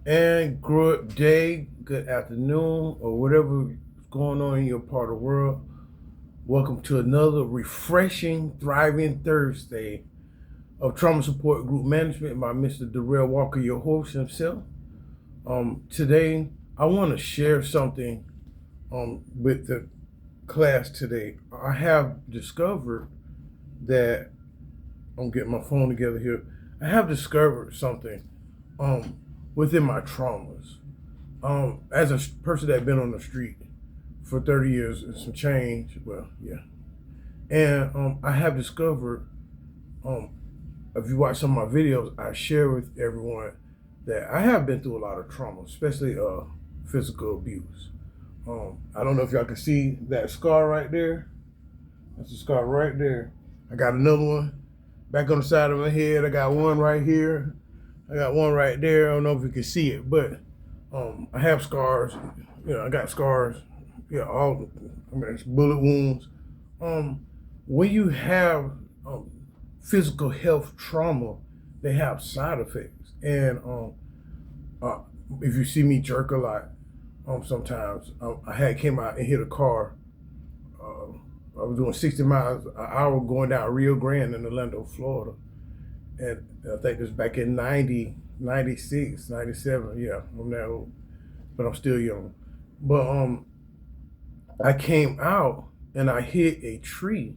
And good day, good afternoon, or whatever is going on in your part of the world. Welcome to another refreshing, thriving Thursday of Trauma Support Group Management by Mr. Darrell Walker, your host himself. Today, I want to share something with the class today. I have discovered that I'm getting my phone together here. I have discovered something um, within my traumas. As a person that's been on the street for 30 years and some change, well, yeah. And I have discovered, um, if you watch some of my videos, I share with everyone that I have been through a lot of trauma, especially physical abuse. I don't know if y'all can see that scar right there. That's a scar right there. I got another one back on the side of my head. I got one right here. I got one right there. I don't know if you can see it, but I have scars. I got scars. It's bullet wounds. When you have physical health trauma, they have side effects. And uh, if you see me jerk a lot, sometimes I had came out and hit a car. I was doing 60 miles an hour going down Rio Grande in Orlando, Florida. And I think this back in 90, 96, 97. Yeah, I'm that old, but I'm still young. But I came out and I hit a tree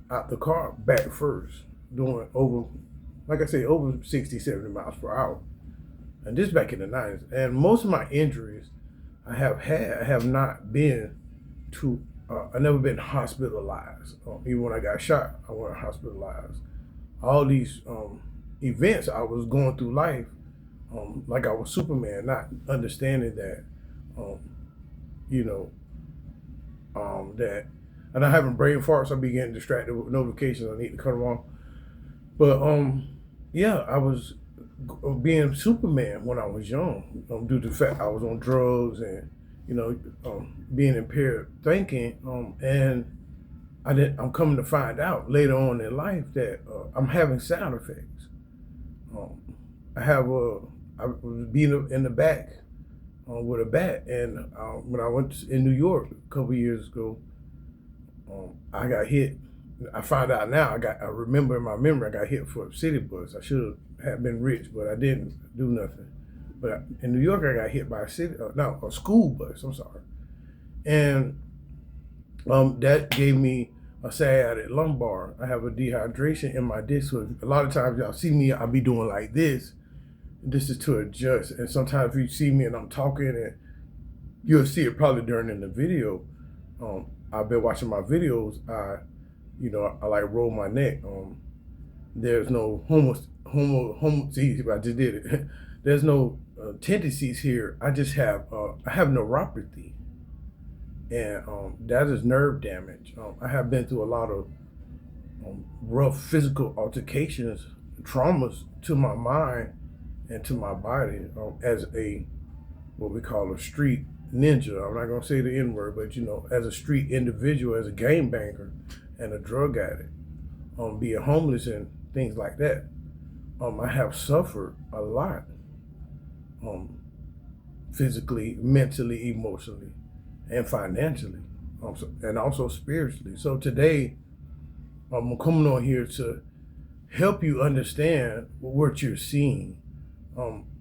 out the car back first, doing over, like I say, over 60, 70 miles per hour. And this back in the 90s. And most of my injuries I have not been to, I never been hospitalized. Even when I got shot, I wasn't hospitalized. All these events, I was going through life like I was Superman, not understanding that, um, you know, that, and I having brain farts. I be getting distracted with notifications. I need to cut them off. But yeah, I was being Superman when I was young, due to the fact I was on drugs and being impaired thinking, and I'm coming to find out later on in life that I'm having side effects. Um, I was being in the back with a bat, and when I went in New York a couple years ago, I got hit. I found out now. I remember in my memory I got hit for a city bus. I should have been rich, but I didn't do nothing. But in New York, I got hit by a school bus. I'm sorry, and that gave me a sciatic lumbar. I have a dehydration in my disc. So a lot of times y'all see me, I'll be doing like this. This is to adjust. And sometimes if you see me and I'm talking, and you'll see it probably during in the video. I've been watching my videos. I like roll my neck. There's no see, I just did it. There's no tendencies here. I just have I have neuropathy, and that is nerve damage. I have been through a lot of rough physical altercations, traumas to my mind and to my body as a what we call a street ninja. I'm not gonna say the N word, but as a street individual, as a game banker and a drug addict, being homeless and things like that. I have suffered a lot, physically, mentally, emotionally, and financially, and also spiritually. So today, I'm coming on here to help you understand what you're seeing.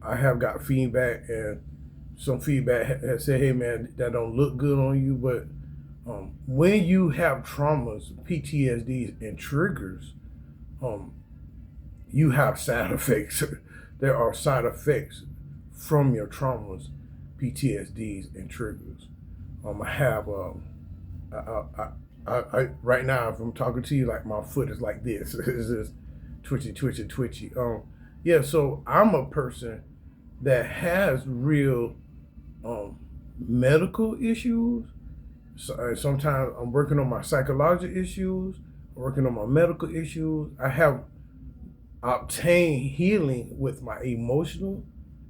I have got feedback, and some feedback has said, "Hey, man, that don't look good on you." But when you have traumas, PTSDs, and triggers, you have side effects. There are side effects from your traumas, PTSDs, and triggers. I have right now, if I'm talking to you, like my foot is like this. It's just twitchy, twitchy, twitchy. Yeah. So I'm a person that has real medical issues. So, sometimes I'm working on my psychological issues. I'm working on my medical issues. I have obtained healing with my emotional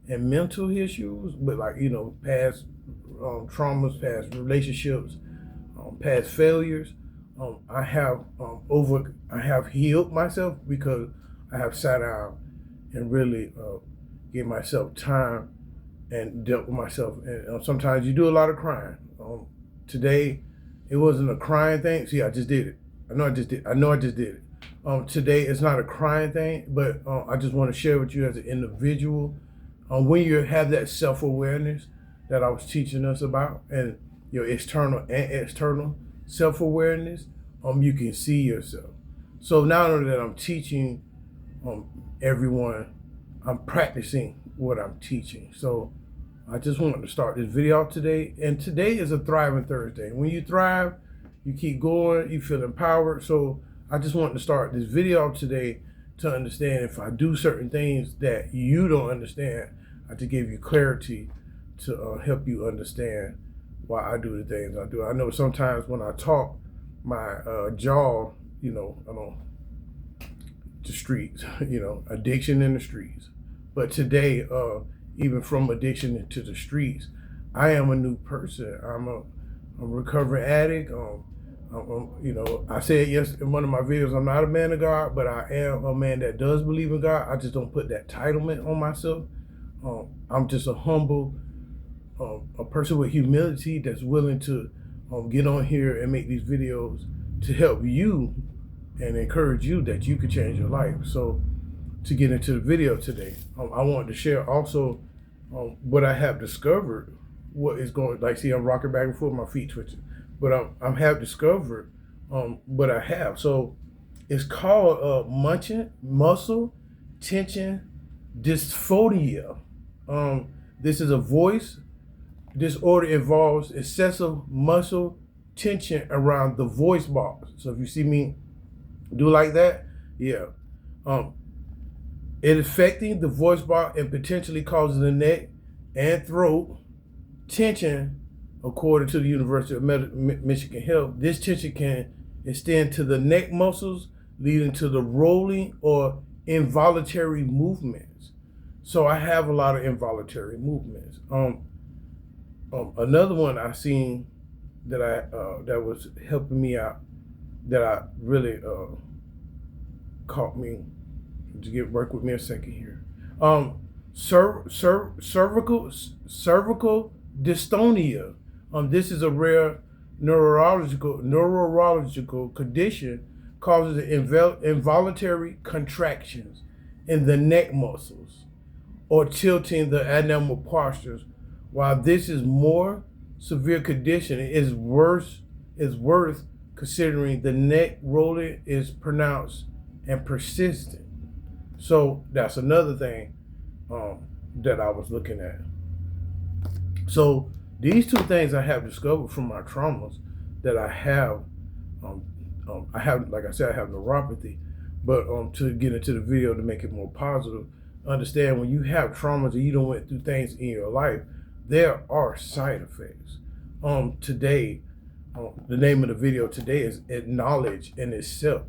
and mental issues, but past traumas, past relationships, past failures. I have healed myself because I have sat down and really give myself time and dealt with myself. And sometimes you do a lot of crying. Today, it wasn't a crying thing. See, I just did it. I know I just did it. Today, it's not a crying thing, but I just want to share with you as an individual. When you have that self-awareness that I was teaching us about, and your external and external self-awareness, you can see yourself. So not only that I'm teaching everyone, I'm practicing what I'm teaching. So I just wanted to start this video today. And today is a Thriving Thursday. When you thrive, you keep going, you feel empowered. So I just wanted to start this video today to understand if I do certain things that you don't understand, I just gave you clarity to help you understand why I do the things I do. I know sometimes when I talk, my jaw, I don't, the streets, addiction in the streets. But today, even from addiction to the streets, I am a new person. I'm a recovering addict. I said yes in one of my videos, I'm not a man of God, but I am a man that does believe in God. I just don't put that titlement on myself. I'm just a humble, a person with humility that's willing to get on here and make these videos to help you and encourage you that you could change your life. So to get into the video today, I wanted to share also what I have discovered, what is going, like, see, I'm rocking back and forth, my feet twitching, but I have discovered what I have. So it's called muscle tension dysphonia. This is a voice disorder, involves excessive muscle tension around the voice box. So if you see me do like that, yeah. It affecting the voice box and potentially causing the neck and throat tension, according to the University of Michigan Health. This tension can extend to the neck muscles, leading to the rolling or involuntary movements. So I have a lot of involuntary movements. Another one I seen that that was helping me out, that I really caught me. To work with me a second here. Cervical dystonia. This is a rare neurological condition, causes involuntary contractions in the neck muscles or tilting the abdominal postures. While this is more severe condition, it is worth considering the neck rolling is pronounced and persistent. So that's another thing that I was looking at. So these two things I have discovered from my traumas that I have. I have, like I said, I have neuropathy. But to get into the video to make it more positive, understand when you have traumas and you don't went through things in your life, there are side effects. Today, the name of the video today is Acknowledge in Itself.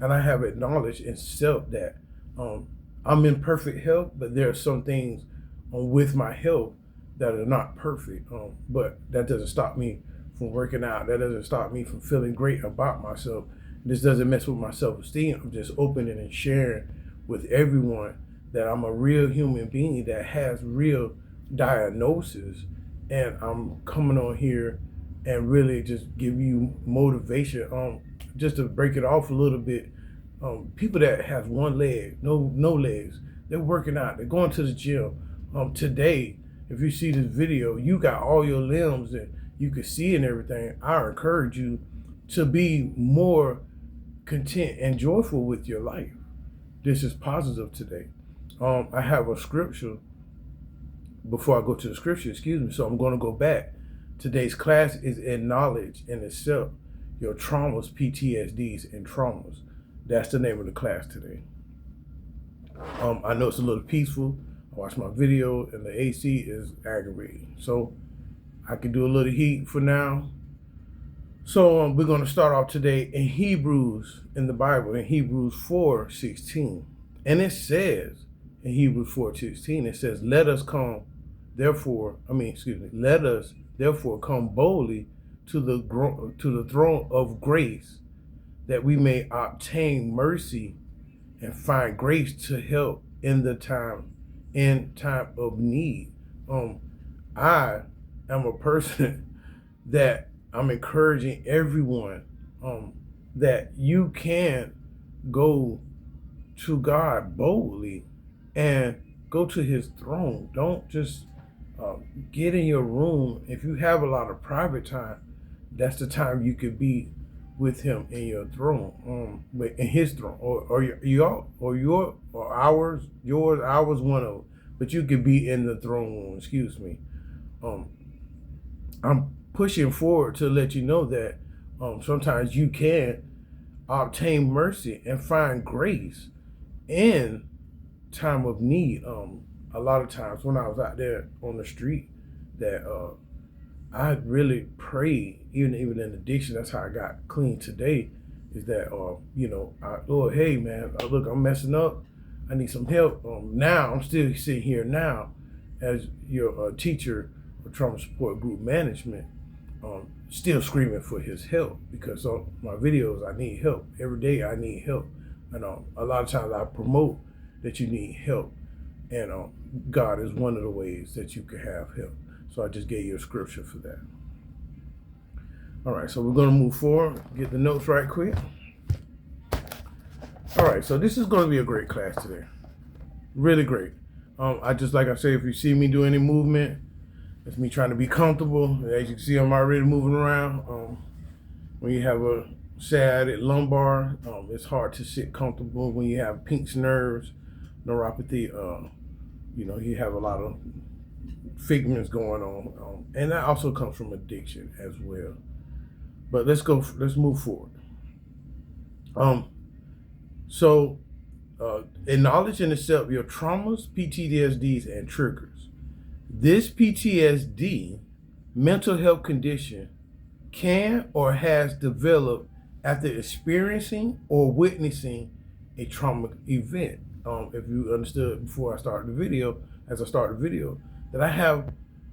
And I have acknowledged in self that I'm in perfect health, but there are some things with my health that are not perfect. But that doesn't stop me from working out. That doesn't stop me from feeling great about myself. This doesn't mess with my self-esteem. I'm just opening and sharing with everyone that I'm a real human being that has real diagnosis. And I'm coming on here and really just give you motivation. Just to break it off a little bit, people that have one leg, no legs, they're working out, they're going to the gym. Today, if you see this video, you got all your limbs and you can see and everything. I encourage you to be more content and joyful with your life. This is positive today. I have a scripture before I go to the scripture, so I'm going to go back. Today's class is Acknowledge in Itself, your traumas, PTSDs, and traumas. That's the name of the class today. I know it's a little peaceful. I watched my video and the AC is aggravating. So I can do a little heat for now. So we're going to start off today in Hebrews, in the Bible, in Hebrews 4:16. And it says, in Hebrews 4:16, it says, let us therefore come boldly to the throne of grace, that we may obtain mercy and find grace to help in time of need. I am a person that I'm encouraging everyone that you can go to God boldly and go to his throne. Don't just get in your room. If you have a lot of private time, that's the time you could be with him in your throne, in his throne, or ours, yours, ours, one of them. But you could be in the throne room. Excuse me. Um, I'm pushing forward to let you know that sometimes you can obtain mercy and find grace in time of need. A lot of times when I was out there on the street, that I really prayed, even in addiction. That's how I got clean today. Is that Lord, hey man, look, I'm messing up. I need some help. Now I'm still sitting here now as your teacher of trauma support group management, still screaming for his help, because on my videos I need help every day. I need help, and a lot of times I promote that you need help, and God is one of the ways that you can have help. So I just gave you a scripture for that. All right, so we're going to move forward, get the notes right quick. All right, so this is going to be a great class today. Really great. I just, like I say, if you see me do any movement, it's me trying to be comfortable. As you can see, I'm already moving around. When you have a sciatic lumbar, it's hard to sit comfortable. When you have pinched nerves, neuropathy, you have a lot of figments going on, and that also comes from addiction as well. But let's move forward. So acknowledge and accept your traumas, PTSDs, and triggers. This PTSD, mental health condition, can or has developed after experiencing or witnessing a traumatic event. If you understood before I started the video, that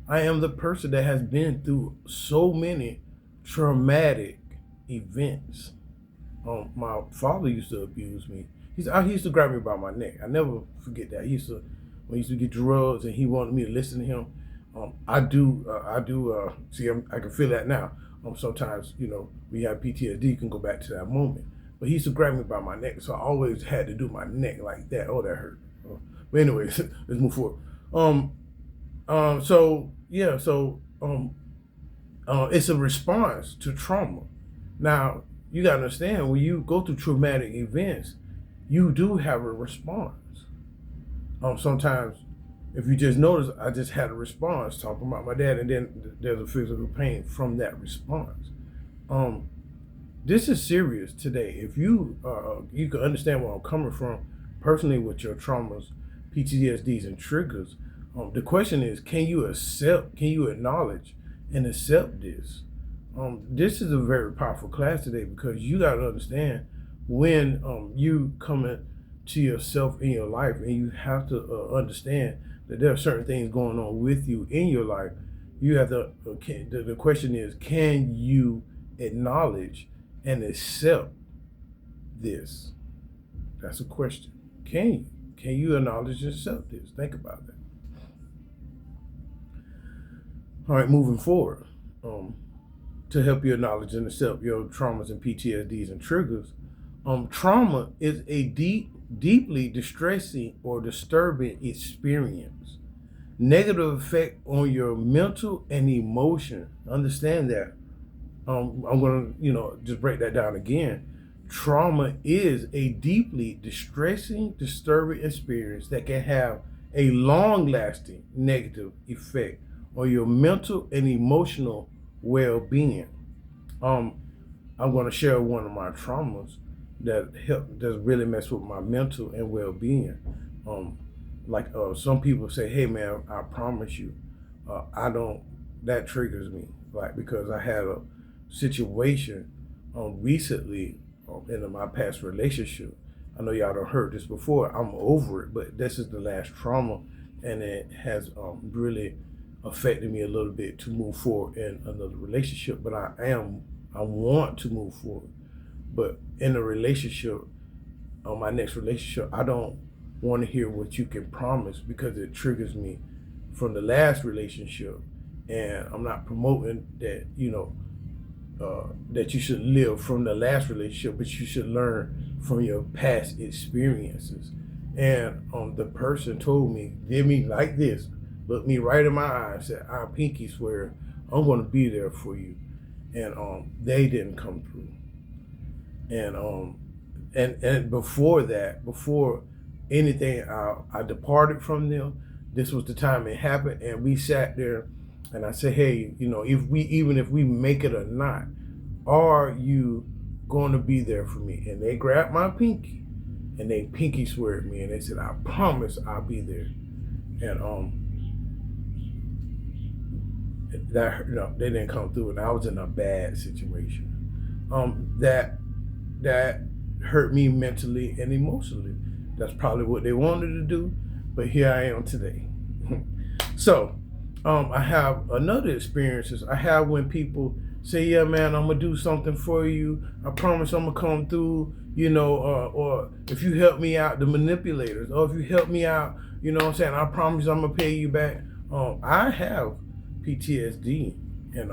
I am the person that has been through so many traumatic events. My father used to abuse me. He used to grab me by my neck. I never forget that. When he used to get drugs and he wanted me to listen to him. I can feel that now. Sometimes, when you have PTSD, you can go back to that moment. But he used to grab me by my neck, so I always had to do my neck like that. Oh, that hurt. But anyways, let's move forward. It's a response to trauma. Now, you gotta understand, when you go through traumatic events, you do have a response. Sometimes, if you just notice, I just had a response talking about my dad, and then there's a physical pain from that response. This is serious today. If you can understand where I'm coming from personally with your traumas, PTSDs, and triggers. The question is, can you acknowledge and accept this? This is a very powerful class today, because you got to understand when you come to yourself in your life, and you have to understand that there are certain things going on with you in your life. You have to. The question is, can you acknowledge and accept this? That's a question. Can you acknowledge and accept this? Think about that. All right, moving forward. To help you acknowledge and accept your traumas and PTSDs and triggers. Trauma is a deeply distressing or disturbing experience. Negative effect on your mental and emotion. Understand that. I'm going to, just break that down again. Trauma is a deeply distressing, disturbing experience that can have a long-lasting negative effect on your mental and emotional well-being. I'm going to share one of my traumas that really messed with my mental and well-being. Some people say, "Hey man, I promise you, that triggers me," because I had a situation recently in my past relationship. I know y'all done heard this before. I'm over it, but this is the last trauma, and it has really affected me a little bit to move forward in another relationship. But I want to move forward. But in a relationship, my next relationship, I don't want to hear what you can promise, because it triggers me from the last relationship, and I'm not promoting that, that you should live from the last relationship, but you should learn from your past experiences. And the person told me, did me like this, looked me right in my eyes, said, "I pinky swear I'm going to be there for you." And they didn't come through. And before that, before anything, I departed from them. This was the time it happened, and we sat there, and I said, "Hey, even if we make it or not, are you going to be there for me?" And they grabbed my pinky, and they pinky swear at me, and they said, "I promise I'll be there." And they didn't come through, and I was in a bad situation. That hurt me mentally and emotionally. That's probably what they wanted to do, but here I am today. So, I have another experiences. I have when people say, "Yeah, man, I'm gonna do something for you. I promise I'm gonna come through." Or if you help me out, the manipulators, or if you help me out, what I'm saying, I promise I'm gonna pay you back. I have PTSD, and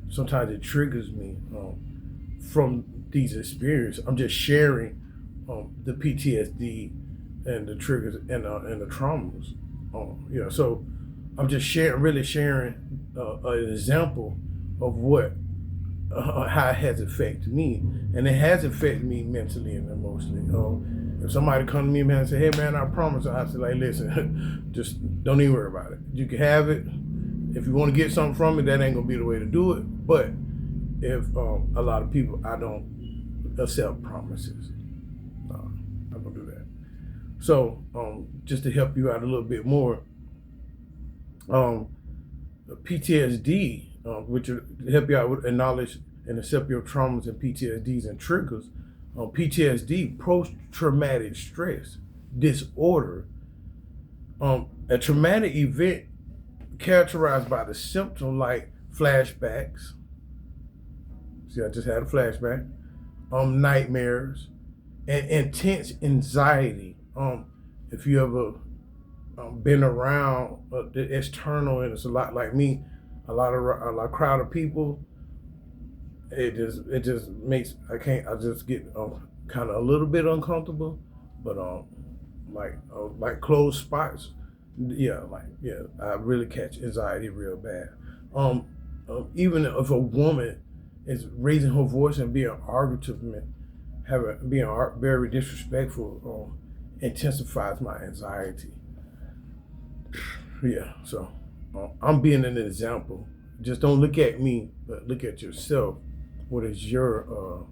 sometimes it triggers me from these experiences. I'm just sharing the PTSD and the triggers and the traumas. So I'm just really sharing an example of what how it has affected me, and it has affected me mentally and emotionally. If somebody come to me, man, and say, "Hey, man, I promise," I say, like, "Listen, just don't even worry about it. You can have it. If you want to get something from it, that ain't gonna be the way to do it." But if a lot of people, I don't accept promises. I'm not gonna do that. So just to help you out a little bit more, PTSD, which will help you out with knowledge and accept your traumas and PTSDs and triggers. PTSD, post-traumatic stress disorder, a traumatic event characterized by the symptom like flashbacks. See, I just had a flashback. Nightmares and intense anxiety. If you ever been around the external, and it's a lot like me, a lot of crowd of people, it just makes I just get kind of a little bit uncomfortable, but like closed spots, I really catch anxiety real bad. Even if a woman is raising her voice and being argumentative, being very disrespectful, intensifies my anxiety. Yeah, so I'm being an example. Just don't look at me, but look at yourself. What is your,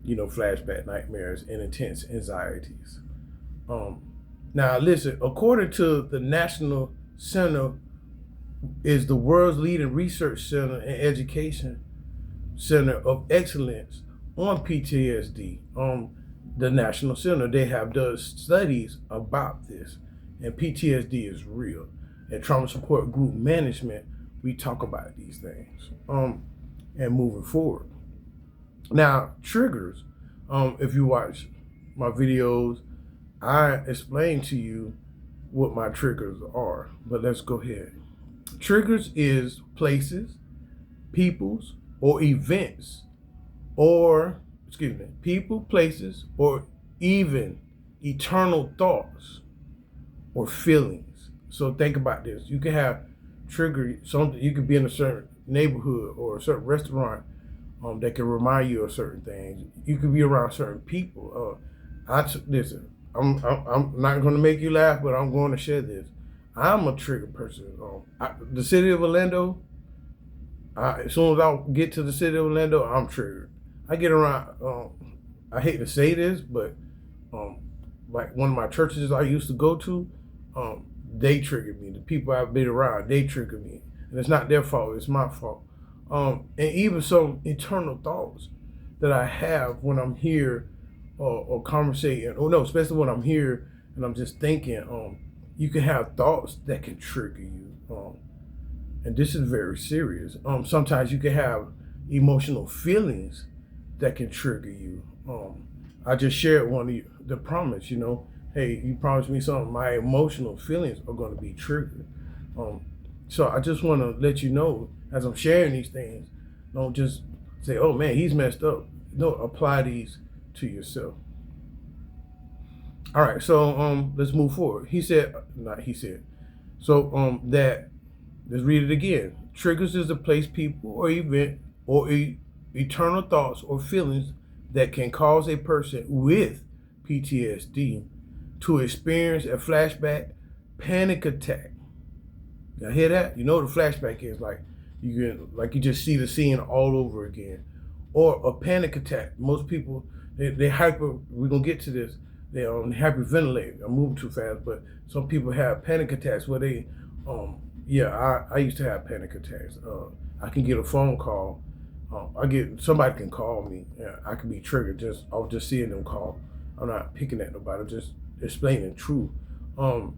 flashback nightmares and intense anxieties? Now, listen. According to the National Center, is the world's leading research center and education center of excellence on PTSD. The National Center, they have done studies about this, and PTSD is real. At Trauma Support Group Management, we talk about these things and moving forward. Now, triggers. If you watch my videos, I explain to you what my triggers are, but let's go ahead. Triggers is places, peoples, or events, people, places, or even eternal thoughts or feelings. So think about this. You can have trigger something. You could be in a certain neighborhood or a certain restaurant that can remind you of certain things. You could be around certain people. Listen, I'm not going to make you laugh, but I'm going to share this. I'm a trigger person. The city of Orlando, as soon as I get to the city of Orlando, I'm triggered. I get around, I hate to say this, but like one of my churches I used to go to, they triggered me. The people I've been around, they trigger me. And it's not their fault, it's my fault. And even some internal thoughts that I have when I'm here or conversating, especially when I'm here and I'm just thinking, you can have thoughts that can trigger you. And this is very serious. Sometimes you can have emotional feelings that can trigger you. I just shared one of the promise, hey, you promised me something. My emotional feelings are going to be triggered. So I just want to let you know, as I'm sharing these things, don't just say, "Oh man, he's messed up." No, apply these to yourself. All right, so let's move forward. He said, not he said. So that let's read it again. Triggers is a place, people, or event, or eternal thoughts or feelings that can cause a person with PTSD to experience a flashback, panic attack. Y'all hear that? You know what a flashback is, like you just see the scene all over again, or a panic attack. Most people they hyper. We're gonna get to this. They hyperventilate. I'm moving too fast, but some people have panic attacks where they, I used to have panic attacks. I can get a phone call. Somebody can call me. I can be triggered just off just seeing them call. I'm not picking at nobody. I'm just explaining truth. I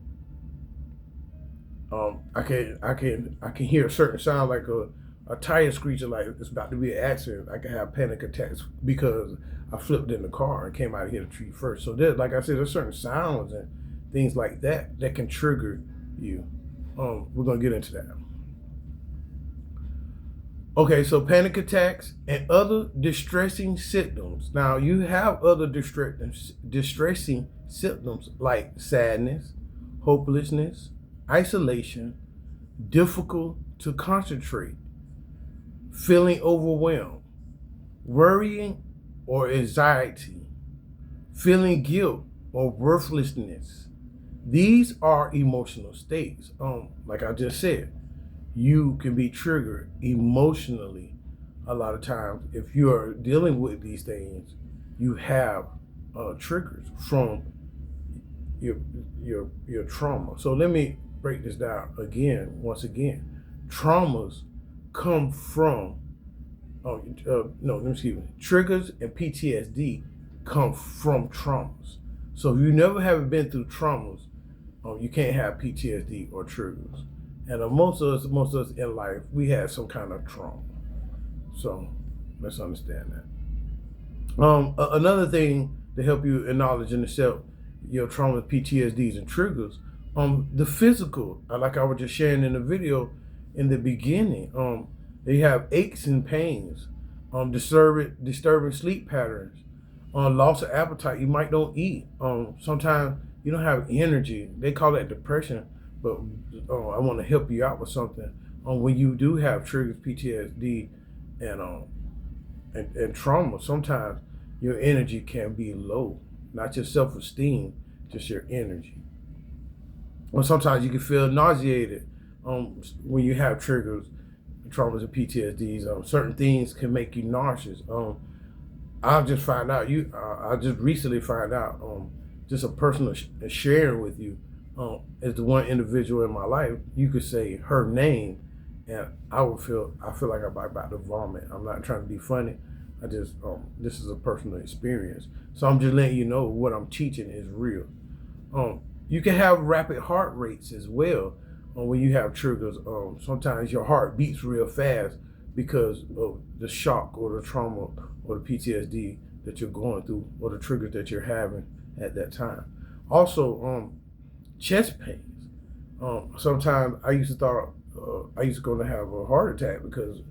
can hear a certain sound like a tire screeching, like it's about to be an accident. I can have panic attacks because I flipped in the car and came out and hit a tree first. So there's, like I said, there's certain sounds and things like that that can trigger you. We're gonna get into that. Okay, so panic attacks and other distressing symptoms. Now you have other distressing symptoms like sadness, hopelessness, isolation, difficult to concentrate, feeling overwhelmed, worrying or anxiety, feeling guilt or worthlessness. These are emotional states. Like I just said, you can be triggered emotionally a lot of times. If you are dealing with these things, you have triggers from your trauma. So let me break this down again. Once again, traumas come from triggers and PTSD come from traumas. So if you never have been through traumas, you can't have PTSD or triggers. And most of us in life, we had some kind of trauma. So let's understand that. Another thing to help you acknowledge and accept your trauma, PTSDs, and triggers, the physical, like I was just sharing in the video in the beginning, they have aches and pains, disturbing sleep patterns, loss of appetite. You might don't eat. Sometimes you don't have energy. They call that depression, but I want to help you out with something. When you do have triggers, PTSD, and trauma, sometimes your energy can be low, not your self-esteem, just your energy. Or sometimes you can feel nauseated when you have triggers, traumas, and PTSDs. Certain things can make you nauseous. I just recently found out, just a personal sharing with you, as the one individual in my life, you could say her name, and I feel like I'm about to vomit. I'm not trying to be funny. This is a personal experience. So I'm just letting you know what I'm teaching is real. You can have rapid heart rates as well when you have triggers. Sometimes your heart beats real fast because of the shock or the trauma or the PTSD that you're going through or the triggers that you're having at that time. Also, chest pains. Sometimes I used to thought I used to go to have a heart attack because,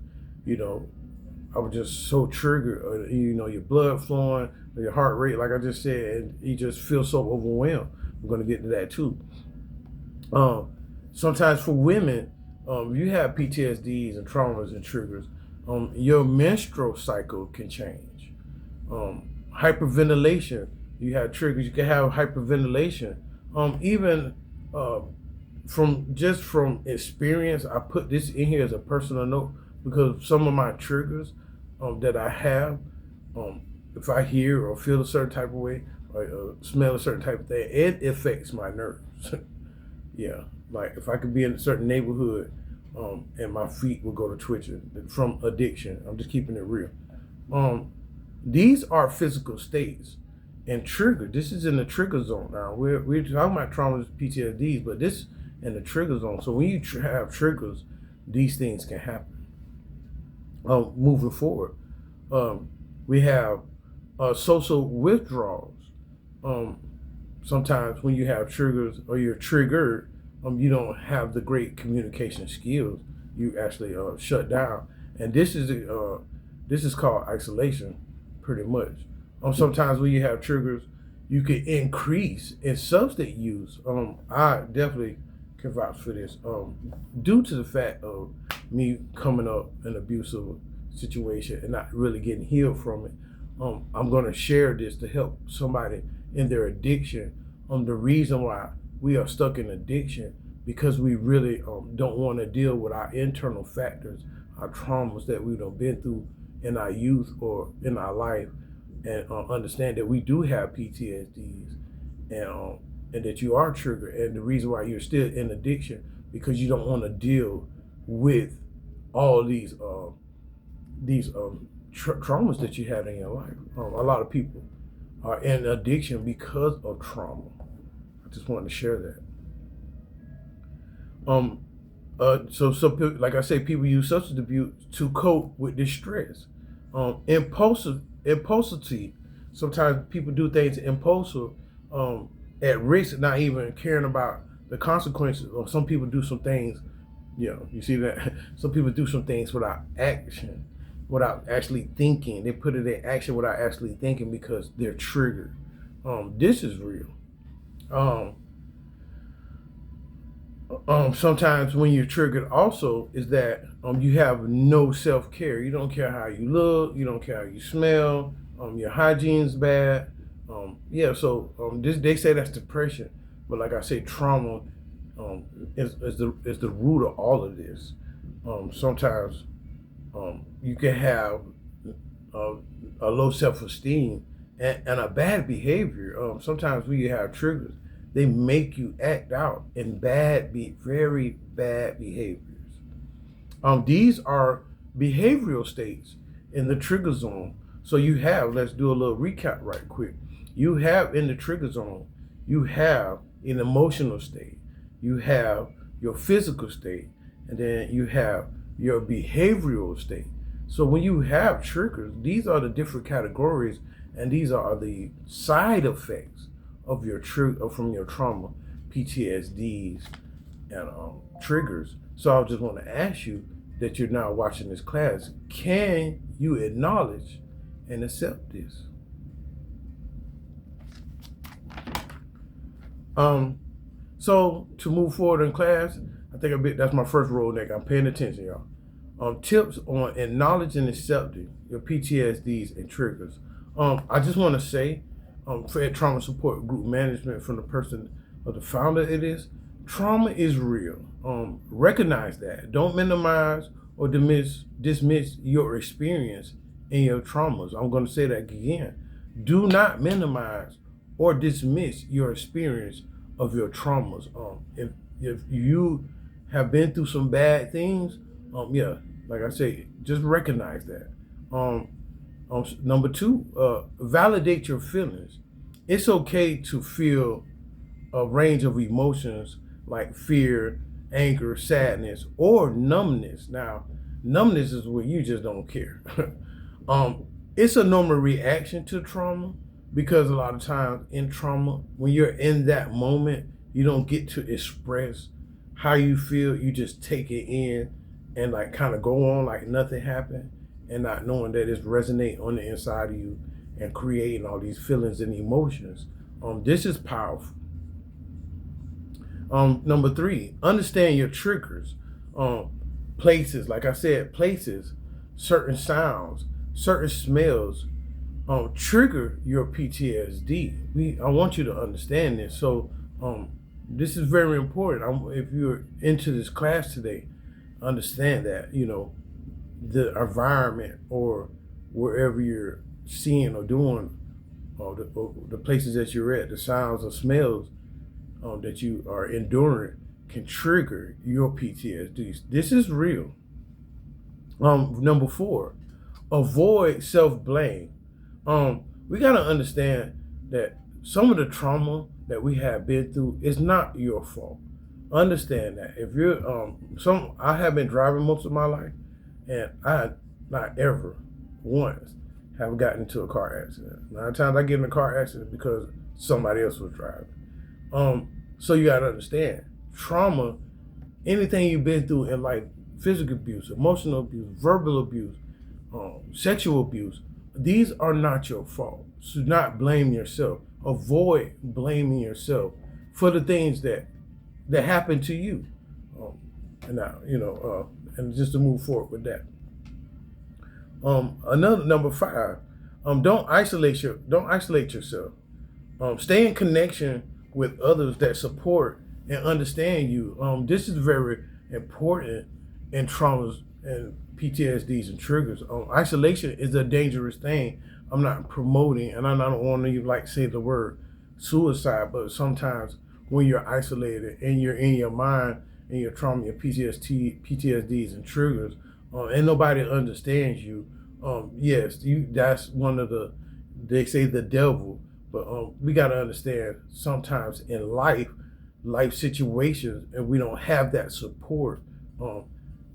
I was just so triggered. Your blood flowing, your heart rate, like I just said, and you just feel so overwhelmed. We're going to get to that too. Sometimes for women, you have PTSDs and traumas and triggers. Your menstrual cycle can change. Hyperventilation, you have triggers. You can have hyperventilation. Even from experience, I put this in here as a personal note because some of my triggers that I have, if I hear or feel a certain type of way or smell a certain type of thing, it affects my nerves. Yeah, like if I could be in a certain neighborhood and my feet will go to twitching from addiction. I'm just keeping it real. These are physical states. And trigger, this is in the trigger zone now. We're talking about traumas, PTSDs, but this in the trigger zone. So when you have triggers, these things can happen. Moving forward, we have social withdrawals. Sometimes when you have triggers or you're triggered, you don't have the great communication skills. You actually shut down, and this is called isolation, pretty much. Sometimes when you have triggers, you can increase in substance use. I definitely can vouch for this. Due to the fact of me coming up in an abusive situation and not really getting healed from it, I'm going to share this to help somebody in their addiction. The reason why we are stuck in addiction because we really don't want to deal with our internal factors, our traumas that we've been through in our youth or in our life, and understand that we do have PTSDs, and that you are triggered, and the reason why you're still in addiction because you don't want to deal with all these traumas that you had in your life. A lot of people are in addiction because of trauma. I just wanted to share that. So like I say, people use substance abuse to cope with distress. Impulsivity. Sometimes people do things impulsive, at risk, not even caring about the consequences. Or some people do some things, you see that? Some people do some things without action, without actually thinking. They put it in action without actually thinking because they're triggered. This is real. Sometimes when you're triggered also is that you have no self-care. You don't care how you look, you don't care how you smell, your hygiene's bad. This, they say that's depression, but like I say, trauma is the root of all of this. Sometimes you can have a low self-esteem and a bad behavior. Sometimes when you have triggers, they make you act out in very bad behaviors. These are behavioral states in the trigger zone. So you have, let's do a little recap right quick. You have in the trigger zone, you have an emotional state, you have your physical state, and then you have your behavioral state. So when you have triggers, these are the different categories, and these are the side effects of your from your trauma, PTSDs, and triggers. So I just want to ask you that you're now watching this class. Can you acknowledge and accept this? So to move forward in class, I think that's my first rule, Nick. I'm paying attention, y'all. Tips on acknowledging and accepting your PTSDs and triggers. I just want to say, for trauma support group management, from the person of the founder of this, trauma is real. Recognize that. Don't minimize or dismiss your experience and your traumas. I'm going to say that again. Do not minimize or dismiss your experience of your traumas. If you have been through some bad things, like I say, just recognize that. Number two, validate your feelings. It's okay to feel a range of emotions like fear, anger, sadness, or numbness. Now, numbness is where you just don't care. It's a normal reaction to trauma, because a lot of times in trauma, when you're in that moment, you don't get to express how you feel. You just take it in and like kind of go on like nothing happened, and not knowing that it's resonating on the inside of you and creating all these feelings and emotions. This is powerful. Number three, understand your triggers. Places, like I said, places, certain sounds, certain smells trigger your PTSD. I want you to understand this. So this is very important. If you're into this class today, understand that, the environment or wherever you're seeing or doing, or the places that you're at, the sounds or smells that you are enduring can trigger your PTSD. This is real. Number four, avoid self-blame. We got to understand that some of the trauma that we have been through is not your fault. Understand that. If you're I have been driving most of my life, and I not ever once have gotten into a car accident. 9 times I get in a car accident because somebody else was driving. So you got to understand, trauma, anything you've been through in life, physical abuse, emotional abuse, verbal abuse, sexual abuse, these are not your fault. So do not blame yourself. Avoid blaming yourself for the things that happen to you. And now, and just to move forward with that. Another number 5, don't isolate yourself. Stay in connection with others that support and understand you. This is very important in traumas and PTSDs and triggers. Isolation is a dangerous thing. I'm not promoting, and I don't want to say the word suicide, but sometimes when you're isolated and you're in your mind and your trauma, your PTSDs and triggers, and nobody understands you. Yes, that's one of they say the devil, but we got to understand sometimes in life situations, and we don't have that support,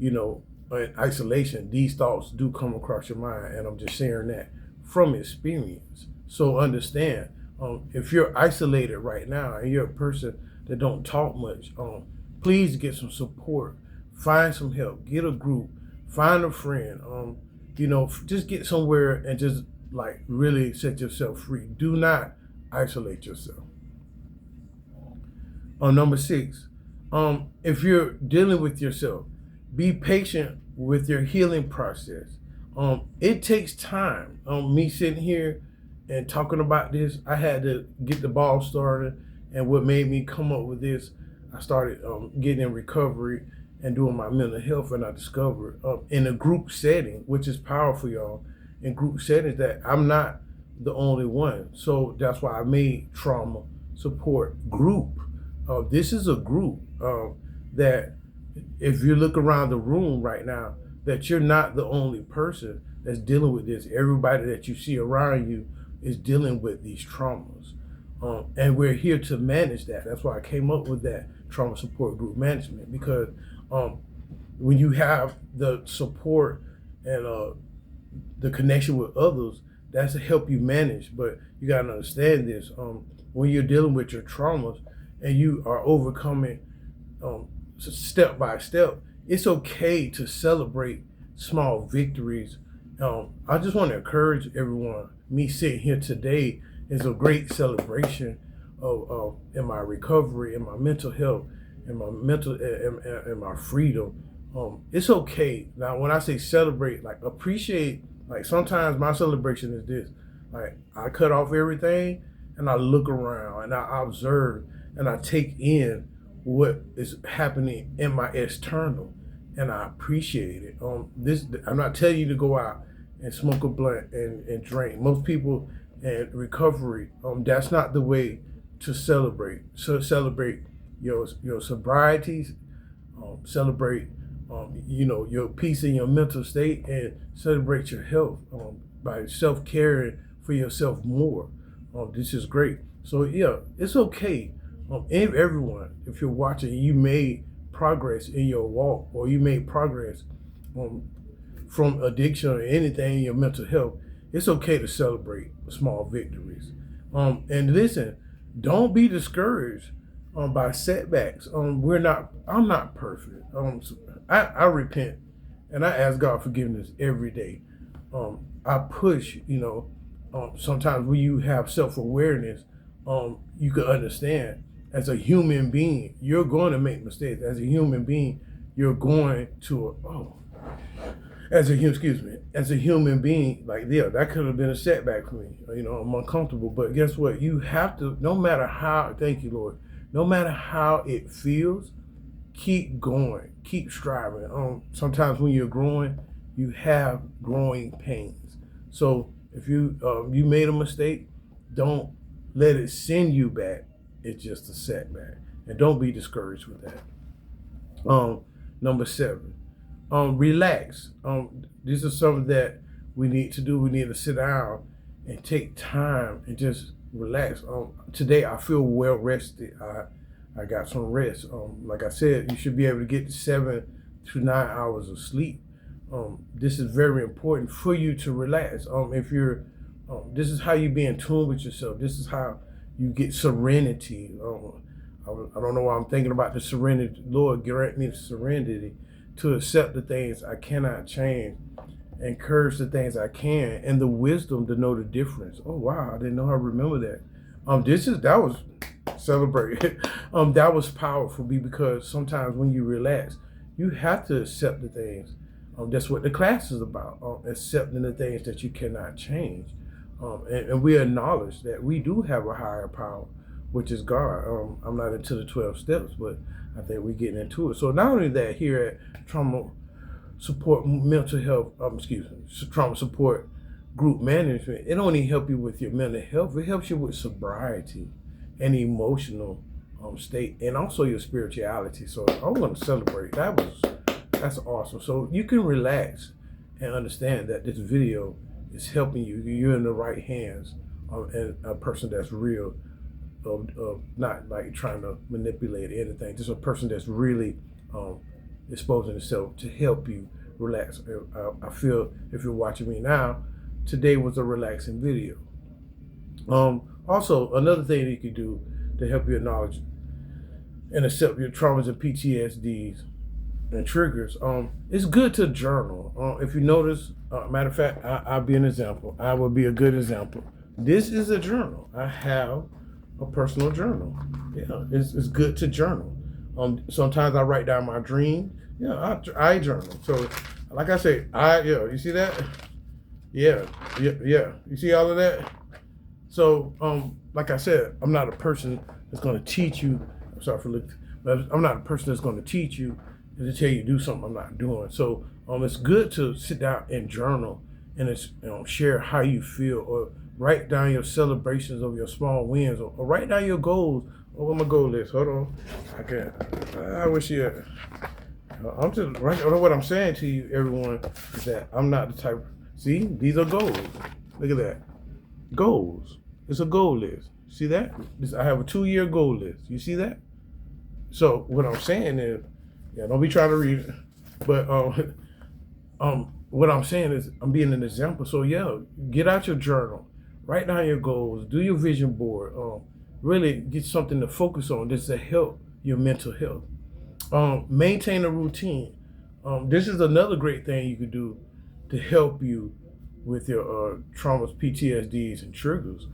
in isolation, these thoughts do come across your mind, and I'm just sharing that from experience. So understand, if you're isolated right now and you're a person that don't talk much, please get some support, find some help, get a group, find a friend, just get somewhere and just really set yourself free. Do not isolate yourself. Number 6, if you're dealing with yourself, be patient with your healing process. It takes time. Me sitting here and talking about this, I had to get the ball started, and what made me come up with this, I started getting in recovery and doing my mental health, and I discovered in a group setting, which is powerful, y'all, in group settings, that I'm not the only one. So that's why I made Trauma Support Group. This is a group that if you look around the room right now, that you're not the only person that's dealing with this. Everybody that you see around you is dealing with these traumas. And we're here to manage that. That's why I came up with that trauma support group management, because when you have the support and the connection with others, that's to help you manage. But you got to understand this. When you're dealing with your traumas and you are overcoming step by step, it's okay to celebrate small victories. I just want to encourage everyone. Me sitting here today is a great celebration of in my recovery, in my mental health, in my freedom. It's okay. Now, when I say celebrate, appreciate, sometimes my celebration is this. I cut off everything and I look around and I observe and I take in what is happening in my external, and I appreciate it. I'm not telling you to go out and smoke a blunt and drink. Most people in recovery, that's not the way to celebrate. So celebrate your sobrieties, celebrate your peace in your mental state, and celebrate your health by self-caring for yourself more. This is great. So yeah, it's okay. Everyone, if you're watching, you made progress in your walk, or you made progress from addiction or anything in your mental health, it's okay to celebrate small victories. And listen, don't be discouraged by setbacks. I'm not perfect. I repent and I ask God forgiveness every day. I push, sometimes when you have self-awareness, you can understand, as a human being, you're going to make mistakes. As a human being, you're going to, as a human being, that could have been a setback for me. I'm uncomfortable, but guess what? You have to, no matter how, thank you, Lord, no matter how it feels, keep going, keep striving. Sometimes when you're growing, you have growing pains. So if you made a mistake, don't let it send you back. It's just a setback, and don't be discouraged with that. Number 7, relax. This is something that we need to do. We need to sit down and take time and just relax. Today I feel well rested. I got some rest. Like I said, you should be able to get 7 to 9 hours of sleep. This is very important for you to relax. If you're, this is how you be in tune with yourself. This is how you get serenity. I don't know why I'm thinking about the serenity. Lord, grant me the serenity to accept the things I cannot change, encourage the things I can, and the wisdom to know the difference. Oh wow, I didn't know how to remember that. That was celebrate. That was powerful because sometimes when you relax, you have to accept the things. That's what the class is about. Accepting the things that you cannot change. And we acknowledge that we do have a higher power, which is God. I'm not into the 12 steps, but I think we're getting into it. So not only that, here at Trauma Support Mental Health, Trauma Support Group Management, it only helps you with your mental health. It helps you with sobriety and emotional state, and also your spirituality. So I'm going to celebrate. That's awesome. So you can relax and understand that this video is helping you. You're in the right hands, and a person that's real, not like trying to manipulate anything. Just a person that's really exposing itself to help you relax. I feel if you're watching me now, today was a relaxing video. Also, another thing that you can do to help you acknowledge and accept your traumas and PTSDs and triggers, it's good to journal. If you notice, matter of fact, I'll be an example. I will be a good example. This is a journal. I have a personal journal. Yeah, it's good to journal. Sometimes I write down my dream. Yeah, I journal. So, like I say, you see that? Yeah. You see all of that? So, like I said, I'm not a person that's going to teach you. I'm sorry for looking, but I'm not a person that's going to teach you and to tell you to do something I'm not doing. So, it's good to sit down and journal and share how you feel, or write down your celebrations of your small wins, or write down your goals. Oh, what my goal is? Hold on, I can't. I wish you. I'm just right. What I'm saying to you, everyone, is that I'm not the type. See, these are goals. Look at that. Goals. It's a goal list. See that? I have a 2-year goal list. You see that? So what I'm saying is, don't be trying to read it. But what I'm saying is, I'm being an example. So get out your journal, write down your goals, do your vision board. Really get something to focus on. This to help your mental health. Maintain a routine. This is another great thing you could do to help you with your traumas, PTSDs, and triggers.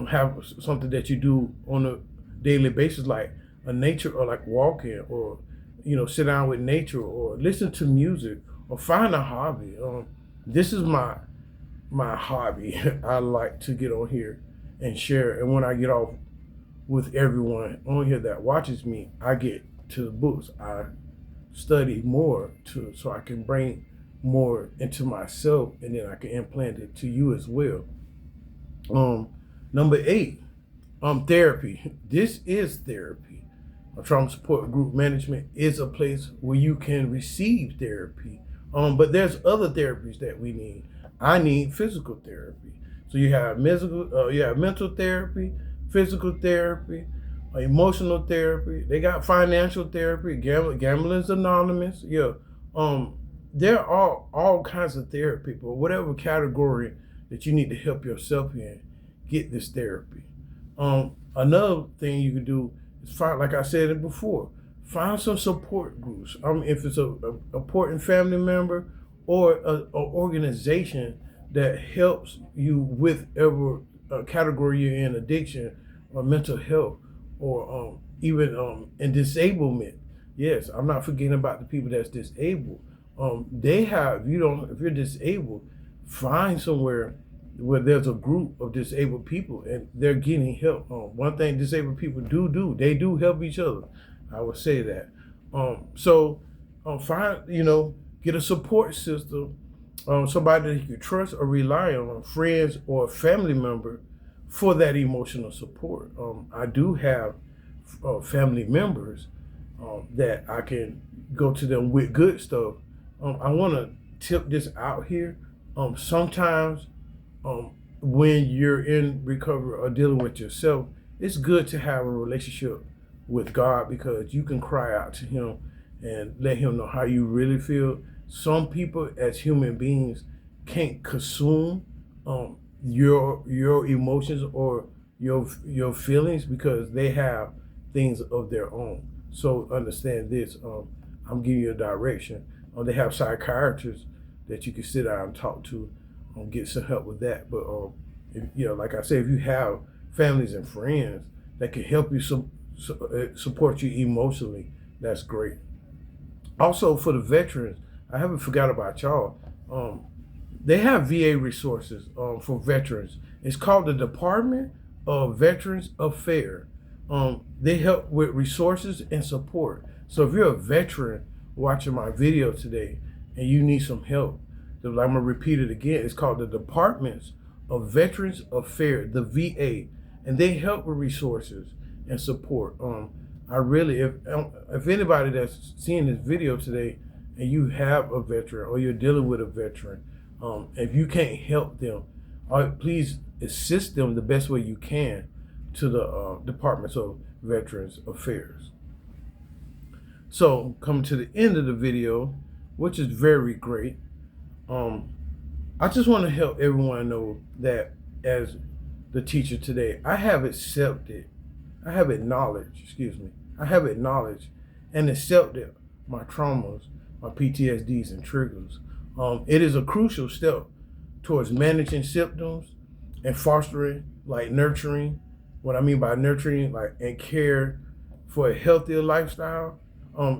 Have something that you do on a daily basis, like a nature, or like walking, or sit down with nature, or listen to music, or find a hobby. This is my hobby. I like to get on here and share, and when I get off with everyone on here that watches me, I get to the books. I study more so I can bring more into myself, and then I can implant it to you as well. Number 8, therapy. This is therapy. A trauma support group management is a place where you can receive therapy. But there's other therapies that we need. I need physical therapy. So you have mental therapy, physical therapy, emotional therapy. They got financial therapy. Gambling's Anonymous. There are all kinds of therapy, but whatever category that you need to help yourself in, get this therapy. Another thing you can do is find, like I said it before, find some support groups. If it's a important family member, or an organization that helps you with whatever category you're in, addiction or mental health, or even in disablement. Yes, I'm not forgetting about the people that's disabled. If you're disabled, find somewhere where there's a group of disabled people and they're getting help. One thing disabled people they do help each other. I would say that. Get a support system, somebody that you can trust or rely on, friends or a family member, for that emotional support. I do have family members that I can go to them with good stuff. I want to tip this out here. Sometimes when you're in recovery or dealing with yourself, it's good to have a relationship with God, because you can cry out to him and let him know how you really feel. Some people as human beings can't consume your emotions or your feelings, because they have things of their own. So understand this. I'm giving you a direction. They have psychiatrists that you can sit down and talk to, get some help with that. But like I said, if you have families and friends that can help you support you emotionally, that's great. Also, for the veterans, I haven't forgot about y'all. They have VA resources for veterans. It's called the Department of Veterans Affairs. They help with resources and support. So if you're a veteran watching my video today and you need some help, I'm gonna repeat it again. It's called the Departments of Veterans Affairs, the VA, and they help with resources and support. If anybody that's seeing this video today and you have a veteran or you're dealing with a veteran, if you can't help them, please assist them the best way you can to the Departments of Veterans Affairs. So coming to the end of the video, which is very great, I just want to help everyone know that as the teacher today, I have acknowledged and accepted my traumas, my PTSDs and triggers. It is a crucial step towards managing symptoms and fostering, nurturing. What I mean by nurturing, and care for a healthier lifestyle.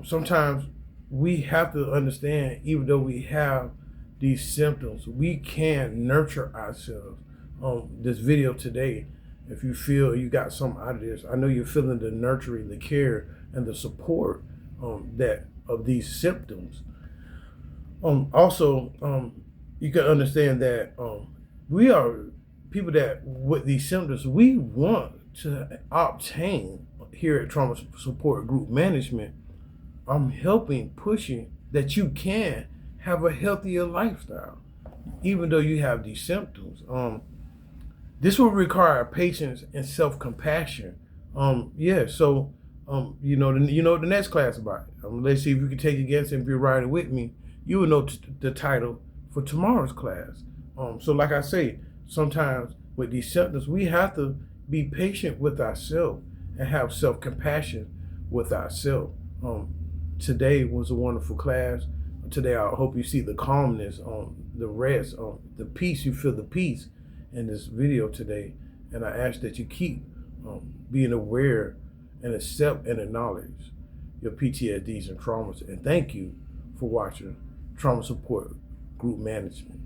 Sometimes we have to understand, even though we have these symptoms, we can nurture ourselves. This video today, if you feel you got something out of this, I know you're feeling the nurturing, the care, and the support of these symptoms. Also, you can understand that we are people that with these symptoms we want to obtain here at Trauma Support Group Management. I'm pushing that you can have a healthier lifestyle, even though you have these symptoms. This will require patience and self-compassion. So you know the next class about it. Let's see if you can take it against it. If you're riding with me, you will know the title for tomorrow's class. So like I say, sometimes with these symptoms, we have to be patient with ourselves and have self-compassion with ourselves. Today was a wonderful class. Today, I hope you see the calmness, the rest, the peace. You feel the peace in this video today. And I ask that you keep being aware and accept and acknowledge your PTSDs and traumas. And thank you for watching Trauma Support Group Management.